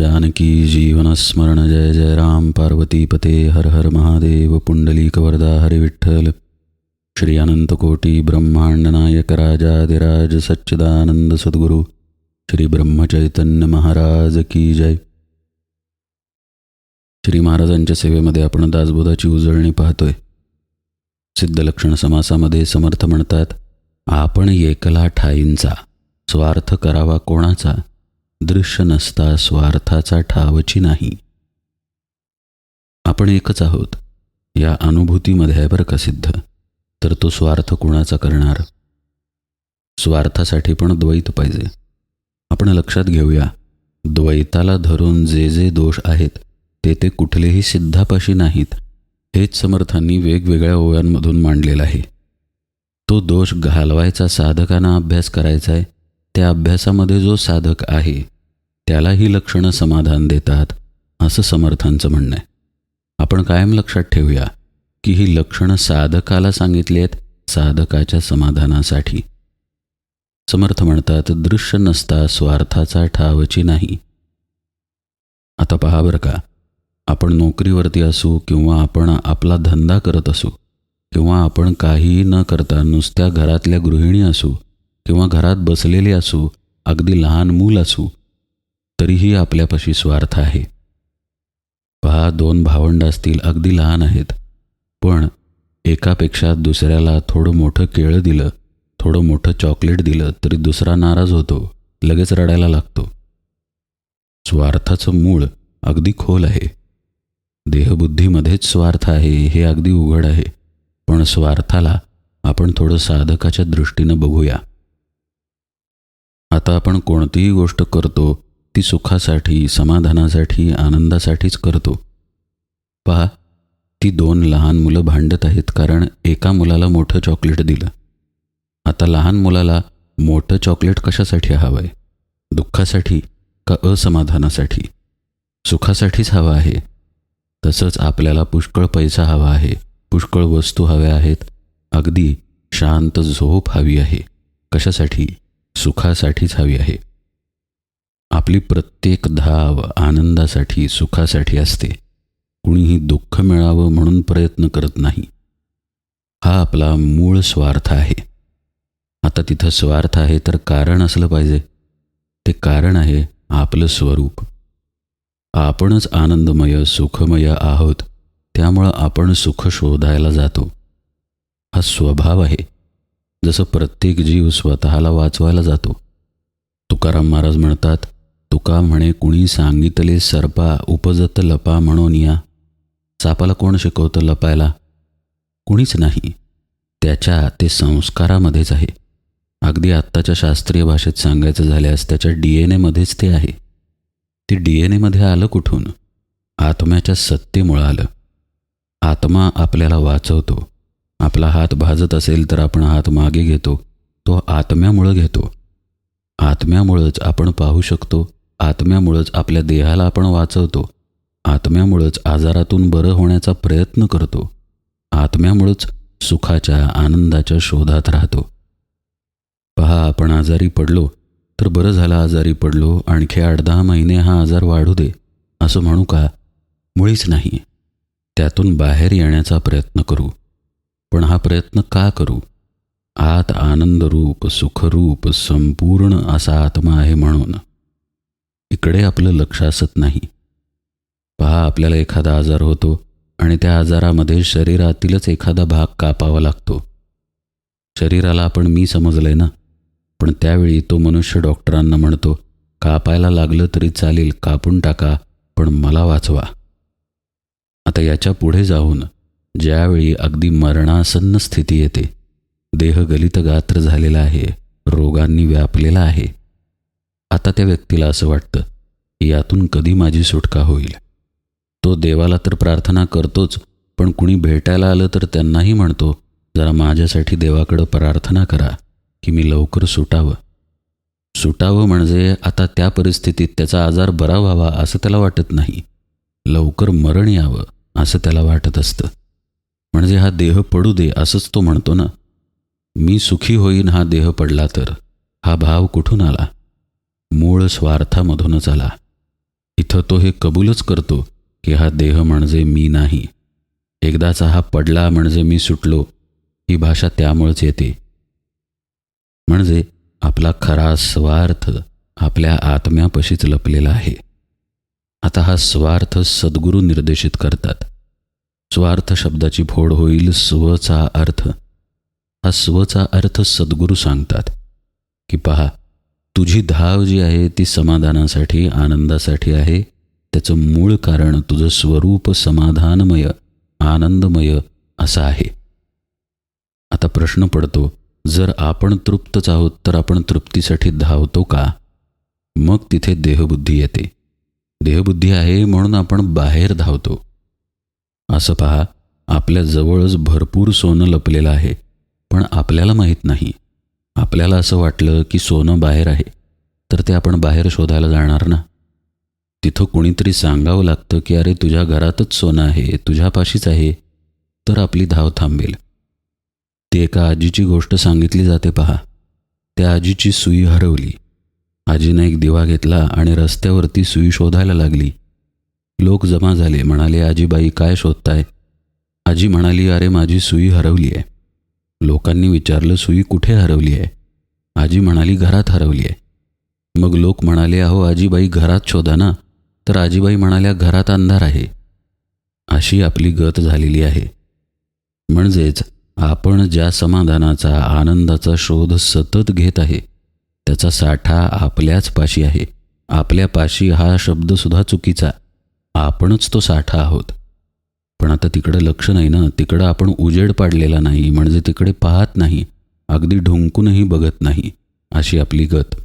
जानकी जीवन स्मरण जय जय राम पार्वती पते हर हर महादेव पुंडलीक वरदा हरि विठ्ठल श्री अनंत कोटी ब्रह्मांड नायक राजाधिराज सच्चिदानंद सद्गुरु श्री ब्रह्मचैतन्य महाराज की जय. श्री महाराजांच्या सेवेमध्ये आपण दासबोधाची उजळणी पाहतोय. सिद्धलक्षण समासामध्ये समर्थ म्हणतात, आपण एकला ठाईंचा स्वार्थ करावा कोणाचा, दृश्य नसता स्वार्थाचा ठावची नाही. आपण एकच आहोत या अनुभूतीमध्ये आहे बरं का सिद्ध. तर तो स्वार्थ कोणाचा करणार? स्वार्थासाठी पण द्वैत पाहिजे. आपण लक्षात घेऊया, द्वैताला धरून जे जे दोष आहेत ते कुठलेही सिद्धापाशी नाहीत. हेच समर्थांनी वेगवेगळ्या ओव्यांमधून मांडलेलं आहे. तो दोष घालवायचा साधकांना अभ्यास करायचा आहे. त्या अभ्यासामध्ये जो साधक आहे त्यालाही लक्षणं समाधान देतात असं समर्थांचं म्हणणं आहे. आपण कायम लक्षात ठेवूया की ही लक्षणं साधकाला सांगितली आहेत साधकाच्या समाधानासाठी. समर्थ म्हणतात, दृश्य नसता स्वार्थाचा ठावची नाही. आता पहा बरं का, आपण नोकरीवरती असू किंवा आपण आपला धंदा करत असू किंवा आपण काहीही न करता नुसत्या घरातल्या गृहिणी असू किंवा घरात बसलेली असू, अगदी लहान मूल असू, तरीही आपल्यापाशी स्वार्थ आहे. पहा, दोन भावंड असतील, अगदी लहान आहेत, पण एकापेक्षा दुसऱ्याला थोडं मोठं केळं दिलं, थोडं मोठं चॉकलेट दिलं तरी दुसरा नाराज होतो, लगेच रडायला लागतो. स्वार्थाचं मूळ अगदी खोल आहे. देहबुद्धीमध्येच स्वार्थ आहे हे अगदी उघड आहे. पण स्वार्थाला आपण थोडं साधकाच्या दृष्टीनं बघूया. आता आपण कोणतीही गोष्ट करतो ती सुखासाठी, समाधानासाठी, आनंदासाठीच करतो. पहा, ती दोन लहान मुलं भांडत आहेत कारण एका मुलाला मोठं चॉकलेट दिलं. आता लहान मुलाला मोठं चॉकलेट कशासाठी हवं आहे? दुःखासाठी का असमाधानासाठी? सुखासाठीच हवं आहे. तसंच आपल्याला पुष्कळ पैसा हवा आहे, पुष्कळ वस्तू हव्या आहेत, अगदी शांत झोप हवी आहे. कशासाठी? सुखासाठीच हवी आहे. आपली प्रत्येक धाव आनंदासाठी, सुखासाठी असते. कुणीही दुःख मिळावं म्हणून प्रयत्न करत नाही. हा आपला मूळ स्वार्थ आहे. आता तिथं स्वार्थ आहे तर कारण असलं पाहिजे. ते कारण आहे आपलं स्वरूप. आपणच आनंदमय, सुखमय आहोत, त्यामुळं आपण सुख शोधायला जातो. हा स्वभाव आहे. जसं प्रत्येक जीव स्वतःला वाचवायला जातो. तुकाराम महाराज म्हणतात, तुका म्हणे कुणी सांगितले सर्पा, उपजत लपा म्हणून या. सापाला कोण शिकवतं लपायला? कुणीच नाही. त्याच्या ते संस्कारामध्येच आहे. अगदी आत्ताच्या शास्त्रीय भाषेत सांगायचं झाल्यास त्याच्या DNA मध्येच ते आहे. ते DNA मध्ये आलं कुठून? आत्म्याच्या सत्तेमुळं आलं. आत्मा आपल्याला वाचवतो. आपला हात भाजत असेल तर आपण हात मागे घेतो, तो आत्म्यामुळं घेतो. आत्म्यामुळंच आपण पाहू शकतो. आत्म्यामुळंच आपल्या देहाला आपण वाचवतो. आत्म्यामुळंच आजारातून बरं होण्याचा प्रयत्न करतो. आत्म्यामुळंच सुखाच्या, आनंदाच्या शोधात राहतो. पहा, आपण आजारी पडलो तर बरं झालं आजारी पडलो, आणखी 8-10 महिने हा आजार वाढू दे असं म्हणू का? मुळीच नाही. त्यातून बाहेर येण्याचा प्रयत्न करू. पण हा प्रयत्न का करू? आत आनंदरूप, सुखरूप, संपूर्ण असा आत्मा आहे म्हणून. इकडे आपलं लक्ष असत नाही. पहा, आपल्याला एखादा आजार होतो आणि त्या आजारामध्ये शरीरातीलच एखादा भाग कापावा लागतो. शरीराला आपण मी समजलंय ना, पण त्यावेळी तो मनुष्य डॉक्टरांना म्हणतो, कापायला लागलं तरी चालेल, कापून टाका, पण मला वाचवा. आता याच्या पुढे जाऊन ज्यावेळी अगदी मरणासन्न स्थिती येते, देह गलित गात्र झालेला आहे, रोगांनी व्यापलेला आहे, आता त्या व्यक्तीला असं वाटतं की यातून कधी माझी सुटका होईल. तो देवाला तर प्रार्थना करतोच, पण कुणी भेटायला आलं तर त्यांनाही म्हणतो, जरा माझ्यासाठी देवाकडं प्रार्थना करा की मी लवकर सुटावं. सुटावं म्हणजे आता त्या परिस्थितीत त्याचा आजार बरा व्हावा असं त्याला वाटत नाही. लवकर मरण यावं असं त्याला वाटत असतं. म्हणजे हा देह पडू दे असंच तो म्हणतो ना. मी सुखी होईन हा देह पडला तर. हा भाव कुठून आला? मूळ स्वार्थामधूनच आला. इथं तो हे कबूलच करतो की हा देह म्हणजे मी नाही. एकदाचा हा पडला म्हणजे मी सुटलो, ही भाषा त्यामुळेच येते. म्हणजे आपला खरा स्वार्थ आपल्या आत्म्यापाशीच लपलेला आहे. आता हा स्वार्थ सद्गुरू निर्देशित करतात. स्वार्थ शब्दाची फोड होईल स्वचा अर्थ. हा स्वचा अर्थ सद्गुरू सांगतात की पहा, तुझी धाव जी आहे ती समाधानासाठी, आनंदासाठी आहे. त्याचं मूळ कारण तुझं स्वरूप समाधानमय, आनंदमय असं आहे. आता प्रश्न पडतो, जर आपण तृप्तच आहोत तर आपण तृप्तीसाठी धावतो का? मग तिथे देहबुद्धी येते. देहबुद्धी आहे म्हणून आपण बाहेर धावतो. असं पहा, आपल्या जवळच भरपूर सोनं लपलेलं आहे, पण आपल्याला माहीत नाही. आपल्याला असं वाटलं की सोनं बाहेर आहे, तर ते आपण बाहेर शोधायला जाणार ना. तिथं कुणीतरी सांगावं लागतं की अरे तुझ्या घरातच सोनं आहे, तुझ्यापाशीच आहे, तर आपली धाव थांबेल. ती एका आजीची गोष्ट सांगितली जाते पहा. त्या आजीची सुई हरवली. आजीनं एक दिवा घेतला आणि रस्त्यावरती सुई शोधायला लागली. लोक जमा झाले. म्हणाले, आजीबाई काय शोधताय? आजी म्हणाली, अरे माझी सुई हरवली आहे. लोकांनी विचारलं, सुई कुठे हरवली आहे? आजी म्हणाली, घरात हरवली आहे. मग लोक म्हणाले, अहो आजीबाई घरात शोधा ना. तर आजीबाई म्हणाल्या, घरात अंधार आहे. अशी आपली गत झालेली आहे. म्हणजेच आपण ज्या समाधानाचा, आनंदाचा शोध सतत घेत आहे त्याचा साठा आपल्याच पाशी आहे. आपल्या पाशी हा शब्दसुद्धा चुकीचा. आपणच तो साठा आहोत. पण आता तिकडं लक्ष नाही ना. तिकडं आपण उजेड पाडलेला नाही, म्हणजे तिकडे पाहत नाही, अगदी ढुंकूनही बघत नाही, अशी आपली गत.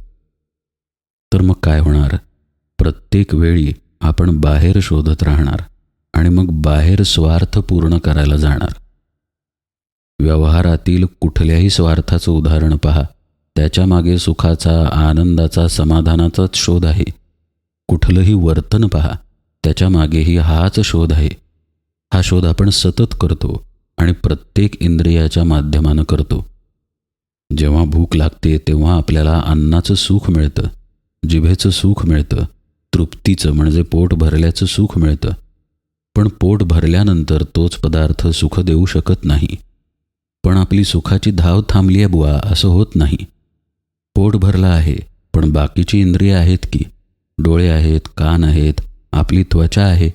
तर मग काय होणार? प्रत्येक वेळी आपण बाहेर शोधत राहणार आणि मग बाहेर स्वार्थ पूर्ण करायला जाणार. व्यवहारातील कुठल्याही स्वार्थाचं उदाहरण पहा. त्याच्यामागे सुखाचा, आनंदाचा, समाधानाचाच शोध आहे. कुठलंही वर्तन पहा, त्याच्यामागेही हाच शोध आहे. हा शोध आपण सतत करतो आणि प्रत्येक इंद्रियाच्या माध्यमानं करतो. जेव्हा भूक लागते तेव्हा आपल्याला अन्नाचं सुख मिळतं, जिभेचं सुख मिळतं, तृप्तीचं म्हणजे पोट भरल्याचं सुख मिळतं. पण पोट भरल्यानंतर तोच पदार्थ सुख देऊ शकत नाही. पण आपली सुखाची धाव थांबली आहे बुवा, असं होत नाही. पोट भरलं आहे, पण बाकीची इंद्रिय आहेत की. डोळे आहेत, कान आहेत, आपली त्वचा आहे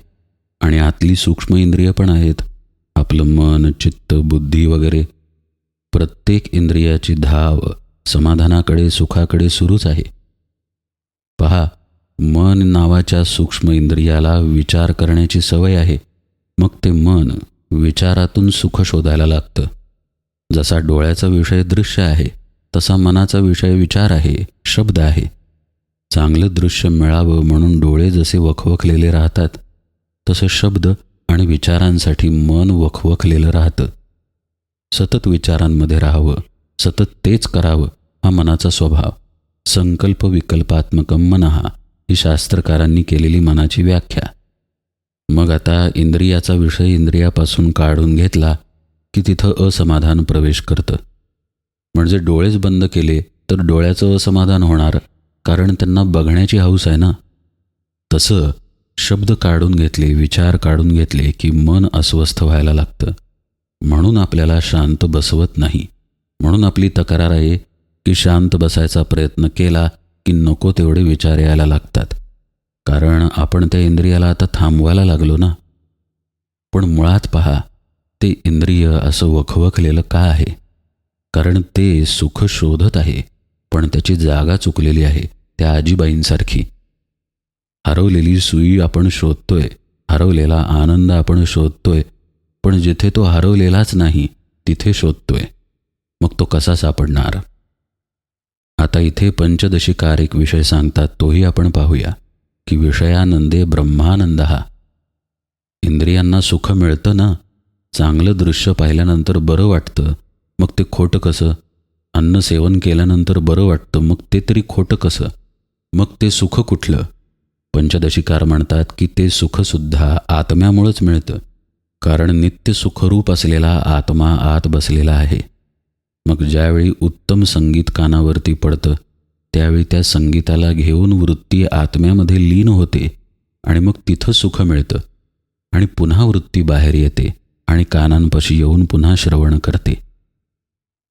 आणि आतली सूक्ष्म इंद्रिय पण आहेत. आपलं मन, चित्त, बुद्धी वगैरे. प्रत्येक इंद्रियाची धाव समाधानाकडे, सुखाकडे सुरूच आहे. पहा, मन नावाच्या सूक्ष्म इंद्रियाला विचार करण्याची सवय आहे. मग ते मन विचारातून सुख शोधायला लागतं. जसा डोळ्याचा विषय दृश्य आहे, तसा मनाचा विषय विचार आहे, शब्द आहे. चांगलं दृश्य मिळावं म्हणून डोळे जसे वखवखलेले राहतात, तसे शब्द आणि विचारांसाठी मन वखवखलेलं राहतं. सतत विचारांमध्ये राहावं, सतत तेच करावं, हा मनाचा स्वभाव. संकल्प विकल्पात्मकम मनः ही शास्त्रकारांनी केलेली मनाची व्याख्या. मग आता इंद्रियाचा विषय इंद्रियापासून काढून घेतला की तिथं असमाधान प्रवेश करतं. म्हणजे डोळेच बंद केले तर डोळ्याचं असमाधान होणार, कारण त्यांना बघण्याची हौस आहे ना. तसं शब्द काढून घेतले, विचार काढून घेतले की मन अस्वस्थ व्हायला लागतं. म्हणून आपल्याला शांत बसवत नाही. म्हणून आपली तक्रार आहे की शांत बसायचा प्रयत्न केला की नको तेवढे विचार यायला लागतात. कारण आपण त्या इंद्रियाला आता थांबवायला लागलो ना. पण मुळात पहा, ते इंद्रिय असं वखवखलेलं का आहे? कारण ते सुख शोधत आहे, पण त्याची जागा चुकलेली आहे. त्या आजीबाईंसारखी. हरवलेली सुई आपण शोधतोय, हरवलेला आनंद आपण शोधतोय, पण जिथे तो हरवलेलाच नाही तिथे शोधतोय. मग तो कसा सापडणार? आता इथे पंचदशिकार एक विषय सांगतात, तोही आपण पाहूया की विषयानंदे ब्रह्मानंद. हा इंद्रियांना सुख मिळतं ना. चांगलं दृश्य पाहिल्यानंतर बरं वाटतं, मग ते खोटं कसं? अन्न सेवन केल्यानंतर बरं वाटतं, मग ते तरी खोटं कसं? मग ते सुख कुठलं? पंचदशिकार म्हणतात की ते सुखसुद्धा आत्म्यामुळंच मिळतं, कारण नित्य सुखरूप असलेला आत्मा आत बसलेला आहे. मग ज्यावेळी उत्तम संगीत कानावरती पडतं त्यावेळी त्या संगीताला घेऊन वृत्ती आत्म्यामध्ये लीन होते आणि मग तिथं सुख मिळतं आणि पुन्हा वृत्ती बाहेर येते आणि कानांपाशी येऊन पुन्हा श्रवण करते.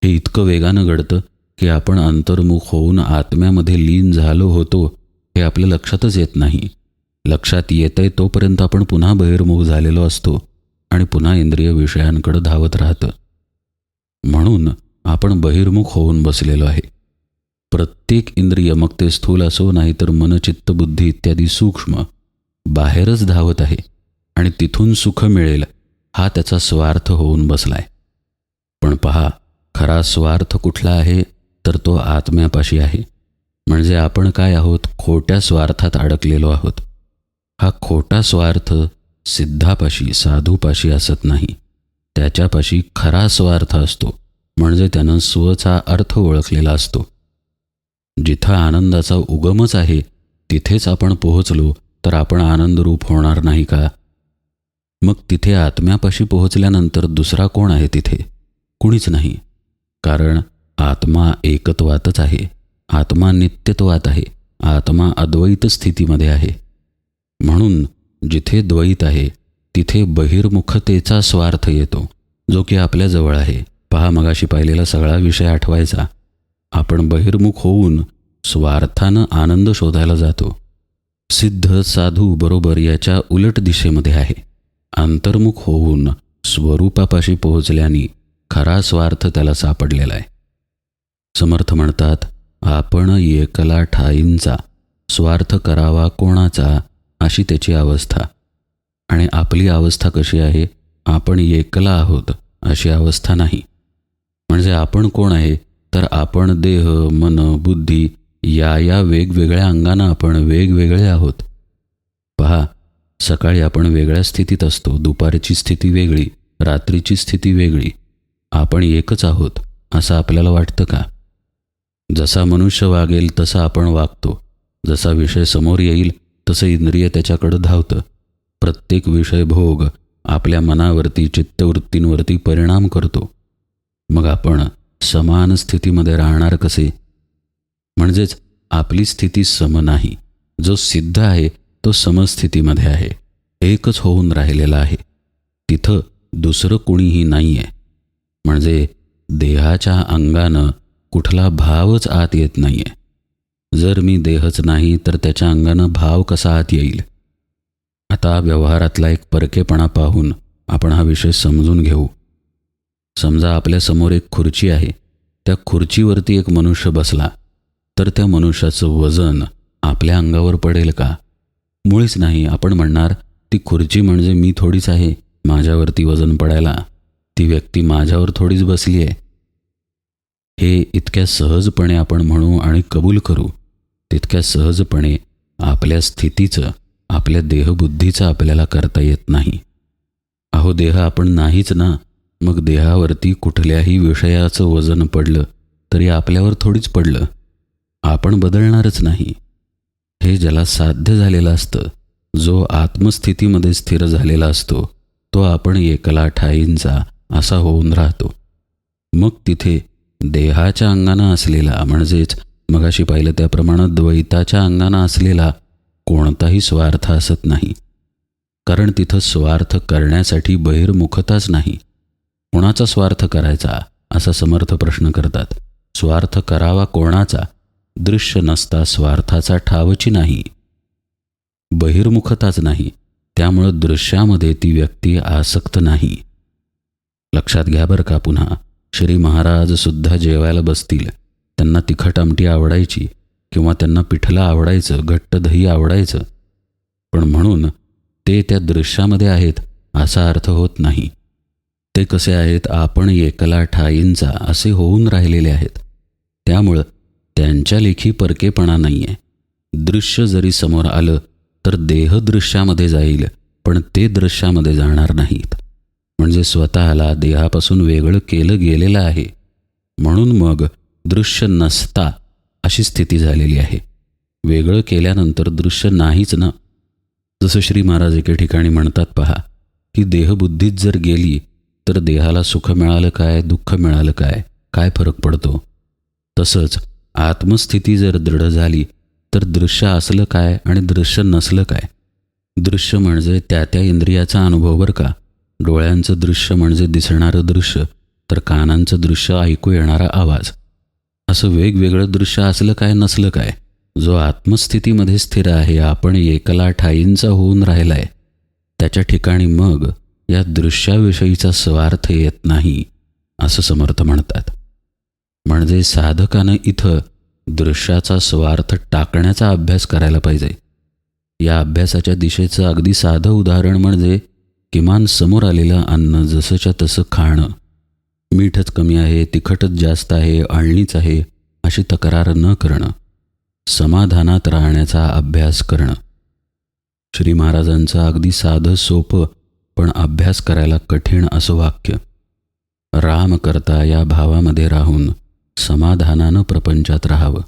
हे इतकं वेगानं घडतं की आपण अंतर्मुख होऊन आत्म्यामध्ये लीन झालो होतो हे आपल्या लक्षातच येत नाही. लक्षात येतंय तोपर्यंत आपण पुन्हा बहिर्मुख झालेलो असतो आणि पुन्हा इंद्रिय विषयांकडे धावत राहतं. म्हणून आपण बहिर्मुख होऊन बसलेलो आहे. प्रत्येक इंद्रिय, मग ते स्थूल असो नाहीतर मन, चित्त, बुद्धी इत्यादी सूक्ष्म, बाहेरच धावत आहे आणि तिथून सुख मिळेल हा त्याचा स्वार्थ होऊन बसलाय. पण पहा, खरा स्वार्थ कुठला आहे तर तो आत्म्यापाशी आहे. म्हणजे आपण काय आहोत? खोट्या स्वार्थात अडकलेलो आहोत. हा खोटा स्वार्थ सिद्धापाशी, साधूपाशी असत नाही. त्याच्यापाशी खरा स्वार्थ असतो. म्हणजे त्यानं स्वचा अर्थ ओळखलेला असतो. जिथं आनंदाचा उगमच आहे तिथेच आपण पोहोचलो तर आपण आनंदरूप होणार नाही का? मग तिथे आत्म्यापाशी पोहोचल्यानंतर दुसरा कोण आहे तिथे? कुणीच नाही. कारण आत्मा एकत्वातच आहे. आत्मा नित्यत्वात आहे. आत्मा अद्वैत स्थितीमध्ये आहे. म्हणून जिथे द्वैत आहे तिथे बहिर्मुखतेचा स्वार्थ येतो, जो की आपल्याजवळ आहे. पहा, मगाशी पाहिलेला सगळा विषय आठवायचा. आपण बहिर्मुख होऊन स्वार्थानं आनंद शोधायला जातो. सिद्ध साधू बरोबर याच्या उलट दिशेमध्ये आहे. अंतर्मुख होऊन स्वरूपापाशी पोहोचल्याने खरा स्वार्थ त्याला सापडलेला आहे. समर्थ म्हणतात, आपण एकला ठाईंचा, स्वार्थ करावा कोणाचा, अशी त्याची अवस्था. आणि आपली अवस्था कशी आहे? आपण एकला आहोत अशी अवस्था नाही. म्हणजे आपण कोण आहे तर आपण देह, मन, बुद्धी या वेगवेगळ्या अंगानं आपण वेगवेगळे आहोत. पहा, सकाळी आपण वेगळ्या स्थितीत असतो, दुपारची स्थिती वेगळी, रात्रीची स्थिती वेगळी. आपण एकच आहोत असं आपल्याला वाटतं का? जसा मनुष्य वागेल तसा आपण वागतो. जसा विषय समोर येईल तसं इंद्रिय त्याच्याकडे धावतं. प्रत्येक विषय भोग आपल्या मनावरती, चित्तवृत्तींवरती परिणाम करतो. मग आपण समान स्थितीमध्ये राहणार कसे? म्हणजेच आपली स्थिती सम नाही. जो सिद्ध आहे तो समस्थितीमध्ये आहे, एकच होऊन राहिलेला आहे. तिथं दुसरं कुणीही नाही आहे. म्हणजे देहाच्या अंगानं कुठला भावच आत येत नाही आहे. जर मी देहच नाही तर त्याच्या अंगानं भाव कसा आत येईल? आता व्यवहारातला एक परकेपणा पाहून आपण हा विषय समजून घेऊ. समजा आपल्यासमोर एक खुर्ची आहे. त्या खुर्चीवरती एक मनुष्य बसला तर त्या मनुष्याचं वजन आपल्या अंगावर पडेल का? मुळीच नाही. आपण म्हणणार, ती खुर्ची म्हणजे मी थोडीच आहे माझ्यावरती वजन पडायला. ती व्यक्ती माझ्यावर थोडीच बसली आहे. हे इतक्या सहजपणे आपण म्हणू आणि कबूल करू, तितक्या सहजपणे आपल्या स्थितीचं, आपल्या देहबुद्धीचं आपल्याला करता येत नाही. अहो, देह आपण नाहीच ना. मग देहावरती कुठल्याही विषयाचं वजन पडलं तरी आपल्यावर थोडीच पडलं. आपण बदलणारच नाही. हे ज्याला साध्य झालेलं असतं, जो आत्मस्थितीमध्ये स्थिर झालेला असतो, तो आपण एकला ठाईंचा असा होऊन राहतो. मग तिथे देहाच्या अंगानं असलेला, म्हणजेच मगाशी पाहिलं त्याप्रमाणे द्वैताच्या अंगानं असलेला कोणताही स्वार्थ असत नाही. कारण तिथं स्वार्थ करण्यासाठी बहिर्मुखताच नाही. कोणाचा स्वार्थ करायचा असा समर्थ प्रश्न करतात. स्वार्थ करावा कोणाचा? दृश्य नसता स्वार्थाचा ठावची नाही. बहिर्मुखताच नाही. त्यामुळं दृश्यामध्ये ती व्यक्ती आसक्त नाही. लक्षात घ्या बरं का. पुन्हा श्री महाराज सुद्धा जेवायला बसतील, त्यांना तिखट आमटी आवडायची किंवा त्यांना पिठलं आवडायचं, घट्ट दही आवडायचं. पण म्हणून ते त्या दृश्यामध्ये आहेत असा अर्थ होत नाही. ते कसे आहेत? आपण एकला ठाईंचा असे होऊन राहिलेले आहेत. त्यामुळं त्यांच्या लेखी परकेपणा नाही आहे. दृश्य जरी समोर आलं तर देह दृश्यामध्ये जाईल, पण ते दृश्यामध्ये जाणार नाहीत. म्हणजे स्वतःला देहापासून वेगळं केलं गेलेलं आहे. म्हणून मग दृश्य नसता अशी स्थिती झालेली आहे. वेगळं केल्यानंतर दृश्य नाहीच ना. जसं श्री महाराज एके ठिकाणी म्हणतात पहा, की देहबुद्धीत जर गेली तर देहाला सुख मिळालं काय, दुःख मिळालं काय, काय फरक पडतो? तसंच आत्मस्थिती जर दृढ झाली तर दृश्य असलं काय आणि दृश्य नसलं काय, दृश्य म्हणजे त्या त्या इंद्रियाचा अनुभव बरं का. डोळ्यांचं दृश्य म्हणजे दिसणारं दृश्य, तर कानांचं दृश्य ऐकू येणारा आवाज. असं वेगवेगळं दृश्य असलं काय नसलं काय, जो आत्मस्थितीमध्ये स्थिर आहे, आपण एकला ठाईंचा होऊन राहिलाय, त्याच्या ठिकाणी मग या दृश्याविषयीचा स्वार्थ येत नाही, असं समर्थ म्हणतात. म्हणजे साधकानं इथं दृश्याचा स्वार्थ टाकण्याचा अभ्यास करायला पाहिजे. या अभ्यासाच्या दिशेचं अगदी साधं उदाहरण म्हणजे किमान समोर आलेलं अन्न जसंच्या तसं खाणं. मीठच कमी आहे, तिखटच जास्त आहे, आळणीच आहे, अशी तक्रार न करणं. समाधानात राहण्याचा अभ्यास करणं. श्री महाराजांचं अगदी साधं सोपं पण अभ्यास करायला कठीण असं वाक्य. राम करता या भावामध्ये राहून समाधानानं प्रपंचात राहावं.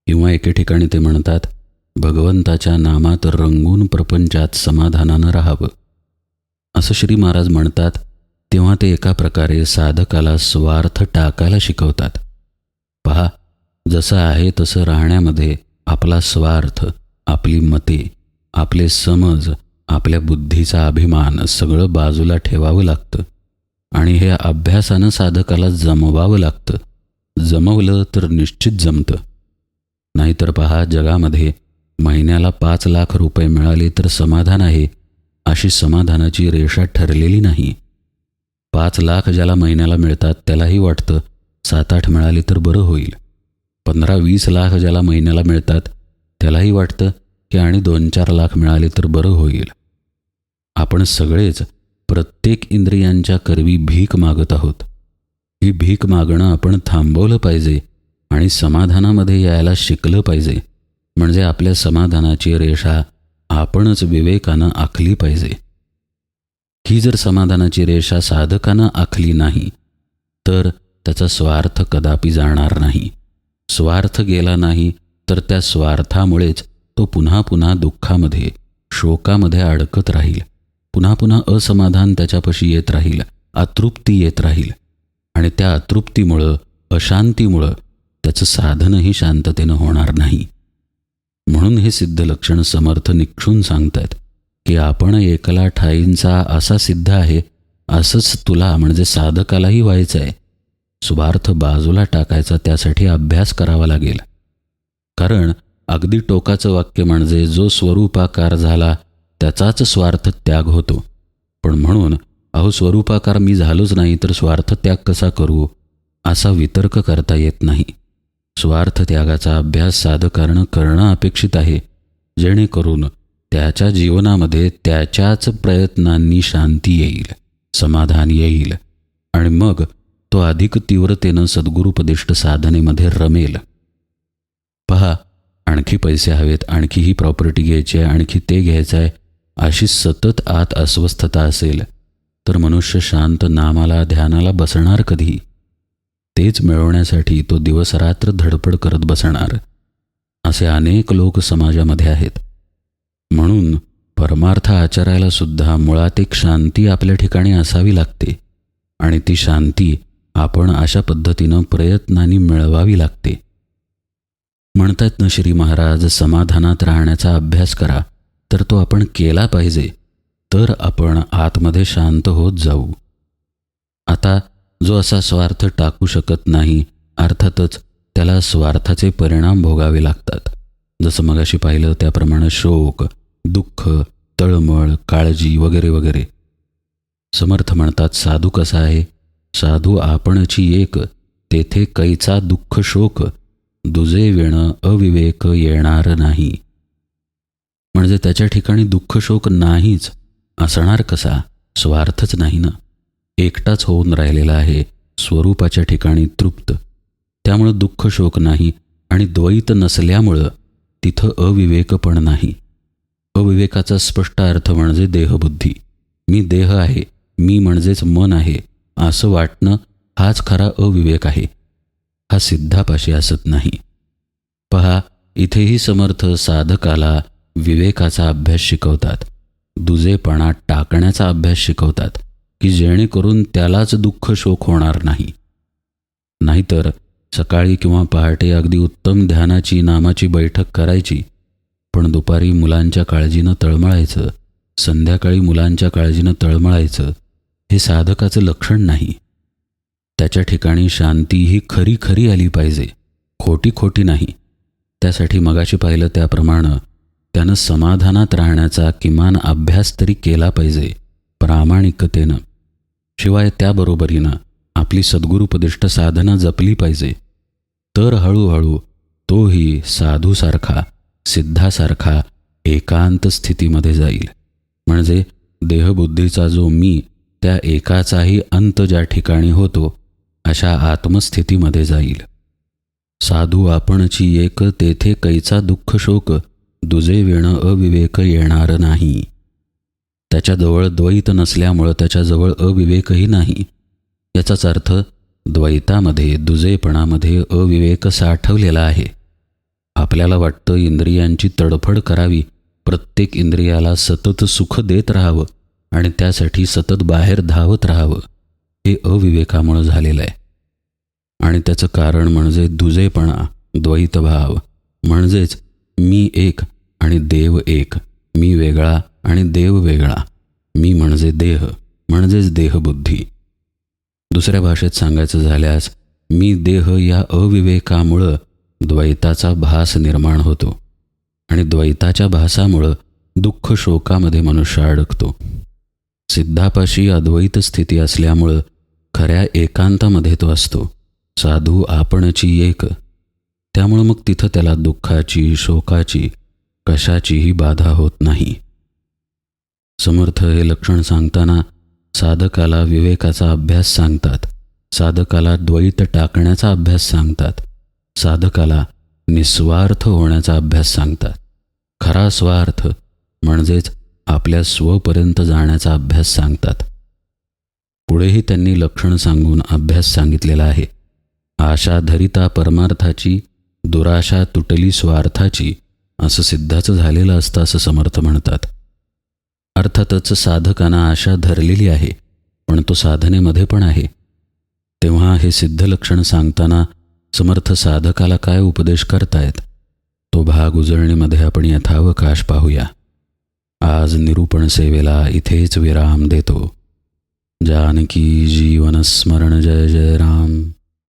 किंवा एके ठिकाणी ते म्हणतात, भगवंताच्या नामात रंगून प्रपंचात समाधानानं राहावं. असं श्री महाराज म्हणतात तेव्हा ते एका प्रकारे साधकाला स्वार्थ टाकायला शिकवतात. पहा, जसं आहे तसं राहण्यामध्ये आपला स्वार्थ, आपली मते, आपले समज, आपल्या बुद्धीचा अभिमान सगळं बाजूला ठेवावं लागतं आणि हे अभ्यासानं साधकाला जमवावं लागतं. जमवलं तर निश्चित जमतं. नाहीतर पहा, जगामध्ये महिन्याला 5 लाख रुपये मिळाले तर समाधान आहे, अशी समाधानाची रेषा ठरलेली नाही. 5 लाख ज्याला महिन्याला मिळतात त्यालाही वाटतं 7-8 मिळाले तर बरं होईल. 15-20 लाख ज्याला महिन्याला मिळतात त्यालाही वाटतं की आणि 2-4 लाख मिळाले तर बरं होईल. आपण सगळेच प्रत्येक इंद्रियांच्या करवी भीक मागत आहोत. ही भीक मागणं आपण थांबवलं पाहिजे आणि समाधानामध्ये यायला शिकलं पाहिजे. म्हणजे आपल्या समाधानाची रेषा आपणच विवेकानं आखली पाहिजे. ही जर समाधानाची रेषा साधकानं आखली नाही तर त्याचा स्वार्थ कदापि जाणार नाही. स्वार्थ गेला नाही तर त्या स्वार्थामुळेच तो पुन्हा पुन्हा दुःखामध्ये, शोकामध्ये अडकत राहील. पुन्हा पुन्हा असमाधान त्याच्यापाशी येत राहील, अतृप्ती येत राहील आणि त्या अतृप्तीमुळं, अशांतीमुळं त्याचं साधनही शांततेनं होणार नाही. म्हणून हे सिद्ध लक्षण समर्थ निक्षून सांगतात की आपण एकला ठाईंचा असा सिद्ध आहे, असंच तुला म्हणजे साधकालाही व्हायचं आहे. स्वार्थ बाजूला टाकायचा, त्यासाठी अभ्यास करावा लागेल. कारण अगदी टोकाचं वाक्य म्हणजे जो स्वरूपाकार झाला त्याचाच स्वार्थ त्याग होतो. पण म्हणून अहो स्वरूपाकार मी झालोच नाही तर स्वार्थ त्याग कसा करू, असा वितर्क करता येत नाही. स्वार्थ त्यागाचा अभ्यास साधकानं करणं अपेक्षित आहे, जेणेकरून त्याच्या जीवनामध्ये त्याच्याच प्रयत्नांनी शांती येईल, समाधान येईल आणि मग तो अधिक तीव्रतेनं सद्गुरुपदिष्ट साधनेमध्ये रमेल. पहा, आणखी पैसे हवेत, आणखी ही प्रॉपर्टी घ्यायची आहे, आणखी ते घ्यायचं आहे, अशी सतत आत अस्वस्थता असेल तर मनुष्य शांत नामाला, ध्यानाला बसणार कधी? तेच मिळवण्यासाठी तो दिवसरात्र धडपड करत बसणार. असे अनेक लोक समाजामध्ये आहेत. म्हणून परमार्थ आचरायला सुद्धा मुळात एक शांती आपल्या ठिकाणी असावी लागते आणि ती शांती आपण अशा पद्धतीनं प्रयत्नांनी मिळवावी लागते. म्हणतात ना श्री महाराज, समाधानात राहण्याचा अभ्यास करा, तर तो आपण केला पाहिजे, तर आपण आतमध्ये शांत होत जाऊ. आता जो असा स्वार्थ टाकू शकत नाही, अर्थातच त्याला स्वार्थाचे परिणाम भोगावे लागतात. जसं मगाशी पाहिलं त्याप्रमाणे शोक, दुःख, तळमळ, काळजी वगैरे वगैरे. समर्थ म्हणतात, साधू कसा आहे? साधू आपणची एक, तेथे कैचा दुःख शोक, दुजे वेण अविवेक येणार नाही. म्हणजे त्याच्या ठिकाणी दुःख शोक नाहीच. असणार कसा? स्वार्थच नाही ना. एकटाच होऊन राहिलेला आहे, स्वरूपाच्या ठिकाणी तृप्त. त्यामुळं दुःख शोक नाही आणि द्वैत नसल्यामुळं तिथं अविवेक पण नाही. अविवेकाचा स्पष्ट अर्थ म्हणजे देहबुद्धी. मी देह आहे, मी म्हणजेच मन आहे, असं वाटणं हाच खरा अविवेक आहे. हा सिद्धापाशी असत नाही. पहा, इथेही समर्थ साधकाला विवेकाचा अभ्यास शिकवतात, दुजेपणा टाकण्याचा अभ्यास शिकवतात की जेणेकरून त्यालाच दुःख शोक होणार नाही. नाहीतर सकाळी किंवा पहाटे अगदी उत्तम ध्यानाची, नामाची बैठक करायची, पण दुपारी मुलांच्या काळजीनं तळमळायचं, संध्याकाळी मुलांच्या काळजीनं तळमळायचं हे साधकाचं लक्षण नाही. त्याच्या ठिकाणी शांती ही खरी खरी आली पाहिजे, खोटी खोटी नाही. त्यासाठी मगाशी पाहिलं त्याप्रमाणे त्यानं समाधानात राहण्याचा किमान अभ्यास तरी केला पाहिजे, प्रामाणिकतेनं. शिवाय त्याबरोबरीनं आपली सद्गुरुपदिष्ट साधना जपली पाहिजे. तर हळूहळू तोही साधूसारखा, सिद्धासारखा एकांत स्थितीमध्ये जाईल. म्हणजे देहबुद्धीचा जो मी, त्या एकाचाही अंत ज्या ठिकाणी होतो अशा आत्मस्थितीमध्ये जाईल. साधू आपणची एक, तेथे कैचा दुःख शोक, दुजे वेण अविवेक येणार नाही. त्याच्याजवळ द्वैत नसल्यामुळं त्याच्याजवळ अविवेकही नाही. याचाच अर्थ द्वैतामध्ये, दुजेपणामध्ये अविवेक साठवलेला आहे. आपल्याला वाटतं इंद्रियांची तडफड करावी, प्रत्येक इंद्रियाला सतत सुख देत राहावं आणि त्यासाठी सतत बाहेर धावत राहावं. हे अविवेकामुळं झालेलं आहे. आणि त्याचं कारण म्हणजे दुजेपणा, द्वैतभाव. म्हणजेच मी एक आणि देव एक, मी वेगळा आणि देव वेगळा. मी म्हणजे देह, म्हणजेच देहबुद्धी. दुसऱ्या भाषेत सांगायचं झाल्यास, मी देह या अविवेकामुळं द्वैताचा भास निर्माण होतो आणि द्वैताच्या भासामुळं दुःख शोकामध्ये मनुष्य अडकतो. सिद्धापाशी अद्वैत स्थिती असल्यामुळं खऱ्या एकांतामध्ये तो असतो. साधू आपणची एक, त्यामुळं मग तिथं त्याला दुःखाची, शोकाची, कशाचीही बाधा होत नाही. समर्थ हे लक्षण सांगताना साधकाला विवेकाचा अभ्यास सांगतात, साधकाला द्वैत टाकण्याचा अभ्यास सांगतात, साधकाला निस्वार्थ होण्याचा अभ्यास सांगतात. खरा स्वार्थ म्हणजेच आपल्या स्वपर्यंत जाण्याचा अभ्यास सांगतात. पुढेही त्यांनी लक्षण सांगून अभ्यास सांगितलेला आहे. आशा धरिता परमार्थाची, दुराशा तुटली स्वार्थाची, असं सिद्धाचं झालेलं असतं असं समर्थ म्हणतात. अर्थातच साधकानं आशा धरलेली आहे, पण तो साधनेमध्ये पण आहे. तेव्हा हे सिद्ध लक्षण सांगताना समर्थ साधकाला काय उपदेश करतायत तो भाग उजळणीमध्ये आपण यथावकाश पाहूया. आज निरूपण सेवेला इथेच विराम देतो. जानकी जीवन स्मरण. जय जय राम.